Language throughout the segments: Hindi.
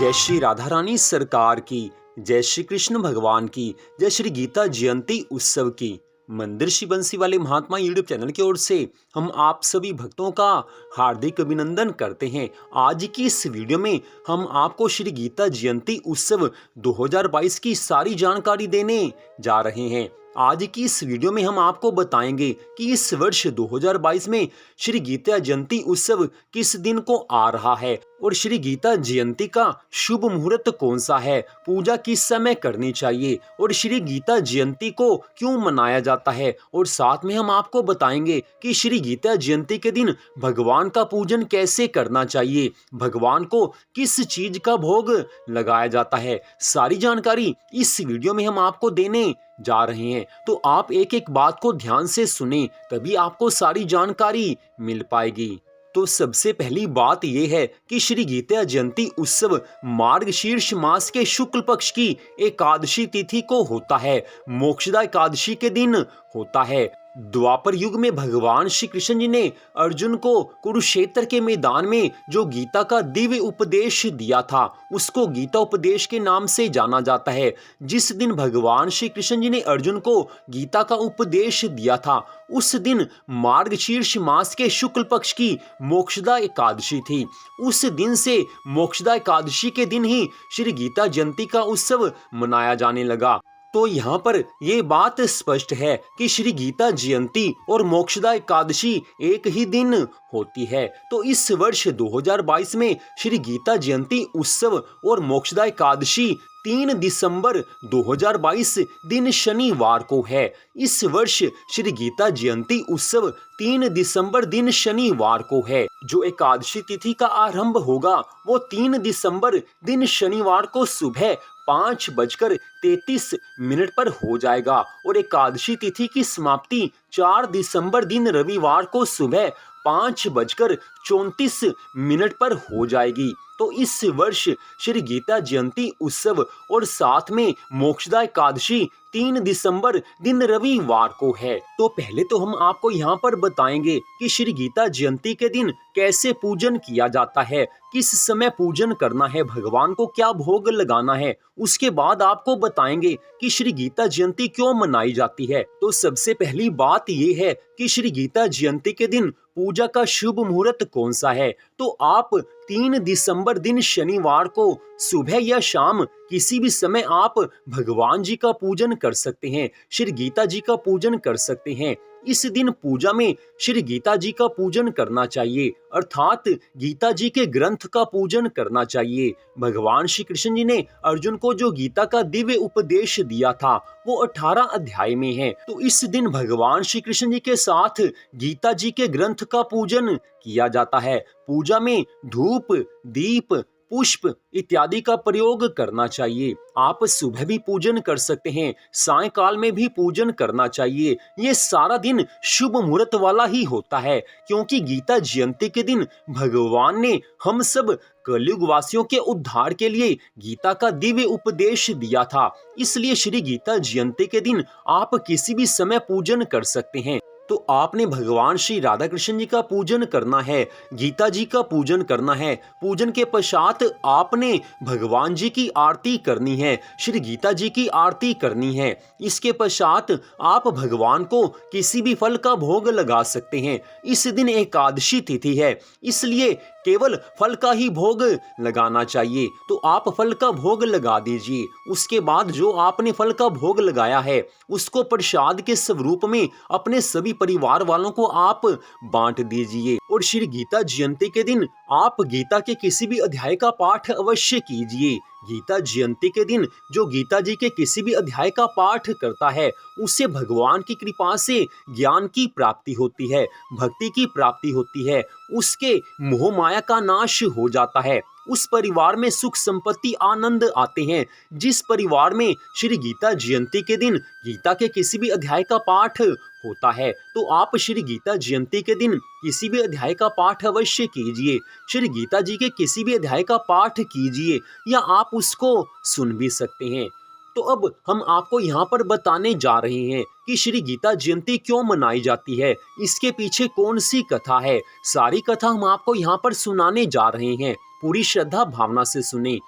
जय श्री राधा रानी सरकार की, जय श्री कृष्ण भगवान की, जय श्री गीता जयंती उत्सव की। मंदिर श्री बंसी वाले महात्मा यूट्यूब चैनल की ओर से हम आप सभी भक्तों का हार्दिक अभिनंदन करते हैं। आज की इस वीडियो में हम आपको श्री गीता जयंती उत्सव 2022 की सारी जानकारी देने जा रहे हैं। आज की इस वीडियो में हम आपको बताएंगे कि इस वर्ष 2022 में श्री गीता जयंती उत्सव किस दिन को आ रहा है और श्री गीता जयंती का शुभ मुहूर्त कौन सा है, पूजा किस समय करनी चाहिए और श्री गीता जयंती को क्यों मनाया जाता है। और साथ में हम आपको बताएंगे कि श्री गीता जयंती के दिन भगवान का पूजन कैसे करना चाहिए, भगवान को किस चीज का भोग लगाया जाता है। सारी जानकारी इस वीडियो में हम आपको देने जा रहे हैं, तो आप एक एक बात को ध्यान से सुने, तभी आपको सारी जानकारी मिल पाएगी। तो सबसे पहली बात यह है कि श्री गीता जयंती उत्सव मार्गशीर्ष मास के शुक्ल पक्ष की एकादशी तिथि को होता है, मोक्षदा एकादशी के दिन होता है। द्वापर युग में भगवान श्री कृष्ण जी ने अर्जुन को कुरुक्षेत्र के मैदान में जो गीता का दिव्य उपदेश दिया था, उसको गीता उपदेश के नाम से जाना जाता है। जिस दिन भगवान श्री कृष्ण जी ने अर्जुन को गीता का उपदेश दिया था, उस दिन मार्गशीर्ष मास के शुक्ल पक्ष की मोक्षदा एकादशी थी। उस दिन से मोक्षदा एकादशी के दिन ही श्री गीता जयंती का उत्सव मनाया जाने लगा। तो यहाँ पर यह बात स्पष्ट है कि श्री गीता जयंती और मोक्षदा एकादशी एक ही दिन होती है। तो इस वर्ष 2022 में श्री गीता जयंती उत्सव और मोक्षदा एकादशी 3 दिसंबर 2022 दिन शनिवार को है। इस वर्ष श्री गीता जयंती उत्सव 3 दिसंबर दिन शनिवार को है। जो एकादशी तिथि का आरंभ होगा वो 3 दिसंबर दिन शनिवार को सुबह 5:33 पर हो जाएगा और एकादशी तिथि की समाप्ति 4 दिसंबर दिन रविवार को सुबह 5:34 पर हो जाएगी। तो इस वर्ष श्री गीता जयंती उत्सव और साथ में मोक्षदा एकादशी 3 दिसंबर दिन रविवार को है। तो पहले तो हम आपको यहाँ पर बताएंगे कि श्री गीता जयंती के दिन कैसे पूजन किया जाता है, किस समय पूजन करना है, भगवान को क्या भोग लगाना है। उसके बाद आपको बताएंगे कि श्री गीता जयंती क्यों मनाई जाती है। तो सबसे पहली बात यह है कि श्री गीता जयंती के दिन पूजा का शुभ मुहूर्त कौन सा है। तो आप 3 दिसंबर दिन शनिवार को सुबह या शाम किसी भी समय आप भगवान जी का पूजन कर सकते हैं, श्री गीता जी का पूजन कर सकते हैं। इस दिन पूजा में श्री गीता जी का पूजन करना चाहिए, अर्थात गीता जी के ग्रंथ का पूजन करना चाहिए। भगवान श्री कृष्ण जी ने अर्जुन को जो गीता का दिव्य उपदेश दिया था वो 18 अध्याय में है। तो इस दिन भगवान श्री कृष्ण जी के साथ गीता जी के ग्रंथ का पूजन किया जाता है। पूजा में धूप, दीप, पुष्प इत्यादि का प्रयोग करना चाहिए। आप सुबह भी पूजन कर सकते हैं, सायंकाल में भी पूजन करना चाहिए। ये सारा दिन शुभ मुहूर्त वाला ही होता है, क्योंकि गीता जयंती के दिन भगवान ने हम सब कलयुग वासियों के उद्धार के लिए गीता का दिव्य उपदेश दिया था। इसलिए श्री गीता जयंती के दिन आप किसी भी समय पूजन कर सकते हैं। तो आपने भगवान श्री राधा कृष्ण जी का पूजन करना है, गीता जी का पूजन करना है। पूजन के पश्चात आपने भगवान जी की आरती करनी है, श्री गीता जी की आरती करनी है। इसके पश्चात आप भगवान को किसी भी फल का भोग लगा सकते हैं। इस दिन एकादशी तिथि है, इसलिए केवल फल का ही भोग लगाना चाहिए। तो आप फल का भोग लगा दीजिए। उसके बाद जो आपने फल का भोग लगाया है उसको प्रसाद के स्वरूप में अपने सभी परिवार वालों को आप बांट दीजिए। और श्री गीता जयंती के दिन आप गीता के किसी भी अध्याय का पाठ अवश्य कीजिए। गीता जयंती के दिन जो गीता जी के किसी भी अध्याय का पाठ करता है उससे भगवान की कृपा से ज्ञान की प्राप्ति होती है, भक्ति की प्राप्ति होती है, उसके मोह माया का नाश हो जाता है, उस परिवार में सुख संपत्ति आनंद आते हैं। जिस परिवार में श्री गीता जयंती के दिन गीता के किसी भी अध्याय का पाठ होता है, तो आप श्री गीता जयंती के दिन किसी भी अध्याय का पाठ अवश्य कीजिए। श्री गीता जी के किसी भी अध्याय का पाठ कीजिए या आप उसको सुन भी सकते हैं। तो अब हम आपको यहाँ पर बताने जा रहे हैं कि श्री गीता जयंती क्यों मनाई जाती है, इसके पीछे कौन सी कथा है। सारी कथा हम आपको यहाँ पर सुनाने जा रहे हैं, पूरी श्रद्धा भावना से सुने।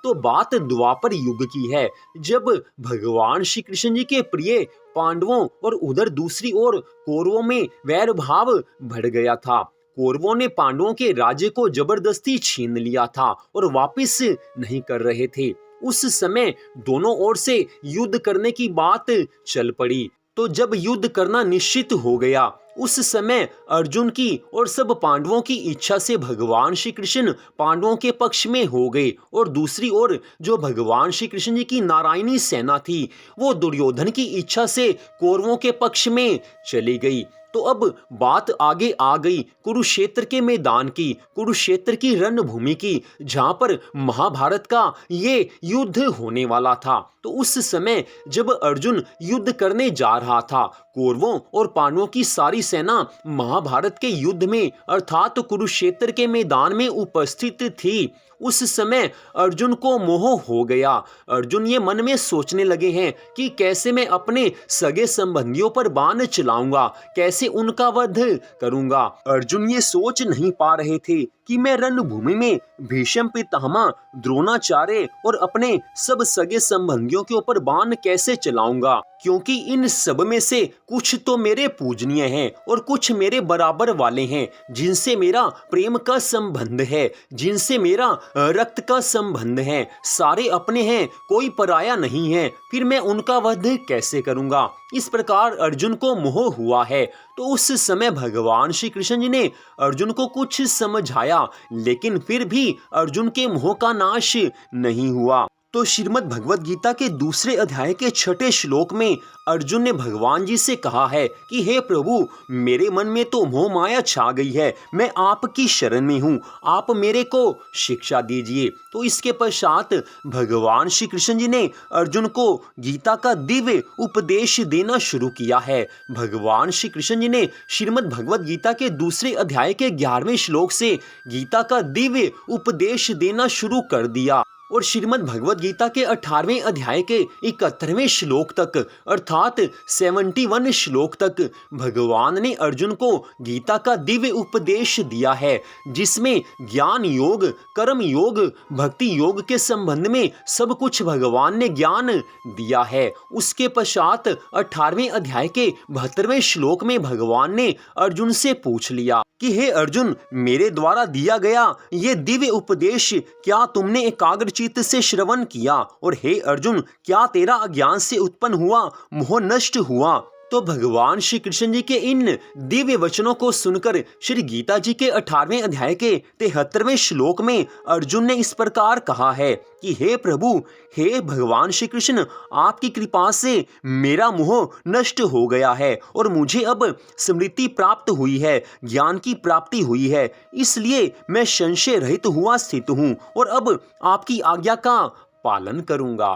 तो बात द्वापर युग की है, जब भगवान श्री कृष्ण जी के प्रिय पांडवों और उधर दूसरी ओर कौरवों में वैर भाव बढ़ गया था। कौरवों ने पांडवों के राज्य को जबरदस्ती छीन लिया था और वापस नहीं कर रहे थे। उस समय दोनों ओर से युद्ध करने की बात चल पड़ी। तो जब युद्ध करना निश्चित हो गया, उस समय अर्जुन की और सब पांडवों की इच्छा से भगवान श्री कृष्ण पांडवों के पक्ष में हो गए और दूसरी ओर जो भगवान श्री कृष्ण जी की नारायणी सेना थी वो दुर्योधन की इच्छा से कौरवों के पक्ष में चली गई। तो अब बात आगे आ गई कुरुक्षेत्र के मैदान की, कुरुक्षेत्र की रणभूमि की, जहां पर महाभारत का ये युद्ध होने वाला था। तो उस समय जब अर्जुन युद्ध करने जा रहा था, कौरवों और पांडवों की सारी सेना महाभारत के युद्ध में अर्थात कुरुक्षेत्र के मैदान में उपस्थित थी। उस समय अर्जुन को मोह हो गया। अर्जुन ये मन में सोचने लगे हैं कि कैसे मैं अपने सगे संबंधियों पर बाण चलाऊंगा, कैसे उनका वध करूंगा। अर्जुन ये सोच नहीं पा रहे थे कि मैं रणभूमि में भीष्म पितामह, द्रोणाचार्य और अपने सब सगे संबंधियों के ऊपर बाण कैसे चलाऊंगा, क्योंकि इन सब में से कुछ तो मेरे पूजनीय हैं और कुछ मेरे बराबर वाले हैं, जिनसे मेरा प्रेम का संबंध है, जिनसे मेरा रक्त का संबंध है। सारे अपने हैं, कोई पराया नहीं है, फिर मैं उनका वध कैसे करूंगा। इस प्रकार अर्जुन को मोह हुआ है। तो उस समय भगवान श्री कृष्ण जी ने अर्जुन को कुछ समझाया, लेकिन फिर भी अर्जुन के मोह का नाश नहीं हुआ। तो श्रीमद् भगवद गीता के दूसरे अध्याय के 6ठे श्लोक में अर्जुन ने भगवान जी से कहा है कि हे प्रभु, मेरे मन में तो मोह माया छा गई है, मैं आपकी शरण में हूँ, आप मेरे को शिक्षा दीजिए। तो इसके पश्चात भगवान श्री कृष्ण जी ने अर्जुन को गीता का दिव्य उपदेश देना शुरू किया है। भगवान श्री कृष्ण जी ने श्रीमद् भगवद गीता के दूसरे अध्याय के 11वें श्लोक से गीता का दिव्य उपदेश देना शुरू कर दिया और श्रीमद् भगवद गीता के 18वें अध्याय के 71वें श्लोक तक अर्थात 71 श्लोक तक भगवान ने अर्जुन को गीता का दिव्य उपदेश दिया है, जिसमें ज्ञान योग, कर्म योग, भक्ति योग के संबंध में सब कुछ भगवान ने ज्ञान दिया है। उसके पश्चात 18वें अध्याय के 72वें श्लोक में भगवान ने अर्जुन से पूछ लिया कि हे अर्जुन, मेरे द्वारा दिया गया ये दिव्य उपदेश क्या तुमने एकाग्रचित्त से श्रवण किया, और हे अर्जुन, क्या तेरा अज्ञान से उत्पन्न हुआ मोह नष्ट हुआ। तो भगवान श्री कृष्ण जी के इन दिव्य वचनों को सुनकर श्री गीता जी के 18वें अध्याय के 73वें श्लोक में अर्जुन ने इस प्रकार कहा है कि हे प्रभु, हे भगवान श्री कृष्ण, आपकी कृपा से मेरा मोह नष्ट हो गया है और मुझे अब स्मृति प्राप्त हुई है, ज्ञान की प्राप्ति हुई है, इसलिए मैं संशय रहित हुआ स्थित हूँ और अब आपकी आज्ञा का पालन करूंगा।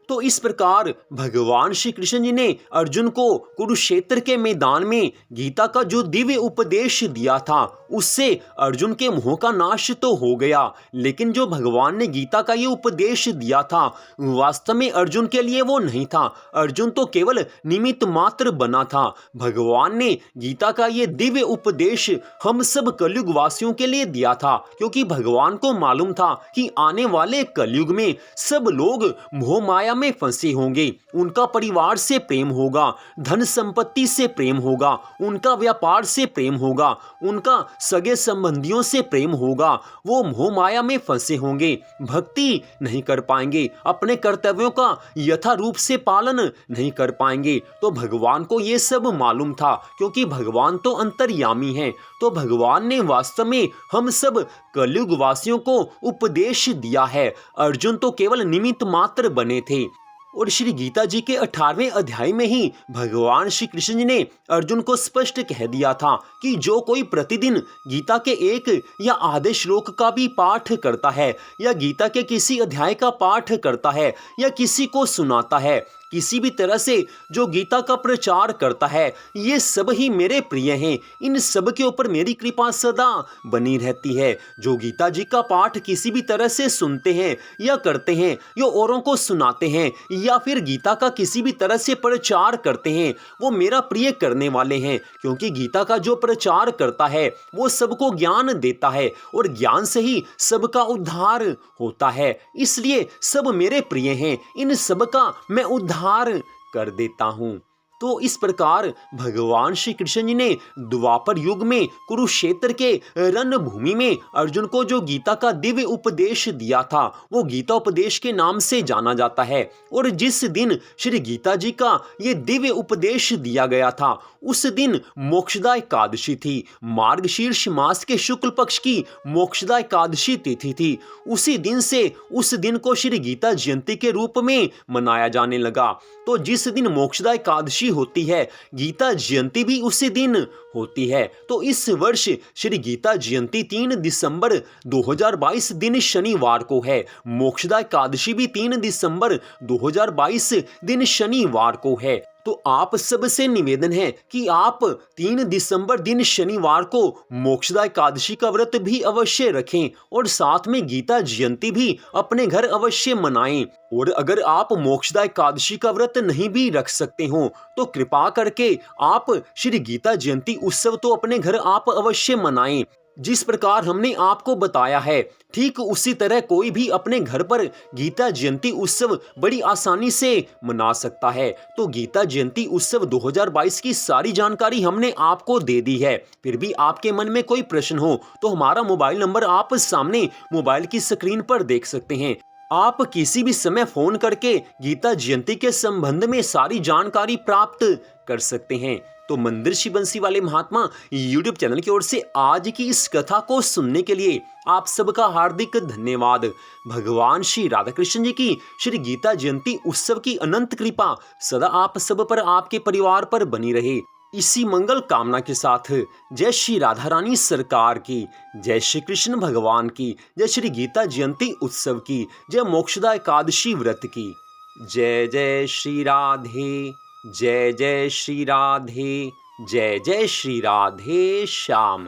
तो इस प्रकार भगवान श्री कृष्ण जी ने अर्जुन को कुरुक्षेत्र के मैदान में गीता का जो दिव्य उपदेश दिया था उससे अर्जुन के मोह का नाश तो हो गया, लेकिन जो भगवान ने गीता का ये उपदेश दिया था वास्तव में अर्जुन के लिए वो नहीं था। अर्जुन तो केवल निमित्त मात्र बना था। भगवान ने गीता का ये दिव्य उपदेश हम सब कलयुग वासियों के लिए दिया था, क्योंकि भगवान को मालूम था कि आने वाले कलयुग में सब लोग मोह माया में फंसे होंगे, उनका परिवार से प्रेम होगा, धन संपत्ति से प्रेम होगा, उनका व्यापार से प्रेम होगा, उनका सगे संबंधियों से प्रेम होगा, वो मोह माया में फंसे होंगे, भक्ति नहीं कर पाएंगे, अपने कर्तव्यों का यथा रूप से पालन नहीं कर पाएंगे। तो भगवान को ये सब मालूम था, क्योंकि भगवान तो अंतर्यामी हैं। तो भगवान ने वास्तव में हम सब कलयुग वासियों को उपदेश दिया है। अर्जुन तो केवल निमित्त मात्र बने थे। और श्री गीता जी के 18वें अध्याय में ही भगवान श्री कृष्ण जी ने अर्जुन को स्पष्ट कह दिया था कि जो कोई प्रतिदिन गीता के एक या आधे श्लोक का भी पाठ करता है या गीता के किसी अध्याय का पाठ करता है या किसी को सुनाता है, किसी भी तरह से जो गीता का प्रचार करता है, ये सब ही मेरे प्रिय हैं। इन सब के ऊपर मेरी कृपा सदा बनी रहती है। जो गीता जी का पाठ किसी भी तरह से सुनते हैं या करते हैं या औरों को सुनाते हैं या फिर गीता का किसी भी तरह से प्रचार करते हैं, वो मेरा प्रिय करने वाले हैं। क्योंकि गीता का जो प्रचार करता है वो सबको ज्ञान देता है और ज्ञान से ही सबका उद्धार होता है। इसलिए सब मेरे प्रिय हैं, इन सब का मैं उद्धार कर देता हूँ। तो इस प्रकार भगवान श्री कृष्ण जी ने द्वापर युग में कुरुक्षेत्र के रणभूमि में अर्जुन को जो गीता का दिव्य उपदेश दिया था, वो गीता उपदेश के नाम से जाना जाता है। और जिस दिन श्री गीता जी का ये दिव्य उपदेश दिया गया था, उस दिन मोक्षदा एकादशी थी। मार्गशीर्ष मास के शुक्ल पक्ष की मोक्षदा एकादशी तिथि थी। उसी दिन से उस दिन को श्री गीता जयंती के रूप में मनाया जाने लगा। तो जिस दिन मोक्षदा एकादशी होती है, गीता जयंती भी उसी दिन होती है। तो इस वर्ष श्री गीता जयंती 3 दिसंबर 2022 दिन शनिवार को है। मोक्षदा एकादशी भी 3 दिसंबर 2022 दिन शनिवार को है। तो आप सबसे निवेदन है कि आप 3 दिसंबर दिन शनिवार को मोक्षदा एकादशी का व्रत भी अवश्य रखें और साथ में गीता जयंती भी अपने घर अवश्य मनाएं। और अगर आप मोक्षदा एकादशी का व्रत नहीं भी रख सकते हो तो कृपा करके आप श्री गीता जयंती उत्सव तो अपने घर आप अवश्य मनाएं। जिस प्रकार हमने आपको बताया है, ठीक उसी तरह कोई भी अपने घर पर गीता जयंती उत्सव बड़ी आसानी से मना सकता है। तो गीता जयंती उत्सव 2022 की सारी जानकारी हमने आपको दे दी है। फिर भी आपके मन में कोई प्रश्न हो तो हमारा मोबाइल नंबर आप सामने मोबाइल की स्क्रीन पर देख सकते हैं। आप किसी भी समय फोन करके गीता जयंती के संबंध में सारी जानकारी प्राप्त कर सकते हैं। तो मंदिर श्री बंसी वाले महात्मा यूट्यूब चैनल की ओर से आज की इस कथा को सुनने के लिए आप सबका हार्दिक धन्यवाद। भगवान श्री राधा कृष्ण जी की श्री गीता जयंती उत्सव की अनंत कृपा सदा आप सब पर, आपके परिवार पर बनी रहे। इसी मंगल कामना के साथ जय श्री राधा रानी सरकार की, जय श्री कृष्ण भगवान की, जय श्री गीता जयंती उत्सव की, जय मोक्षदा एकादशी व्रत की। जय जय श्री राधे, जय जय श्री राधे, जय जय श्री राधे श्याम।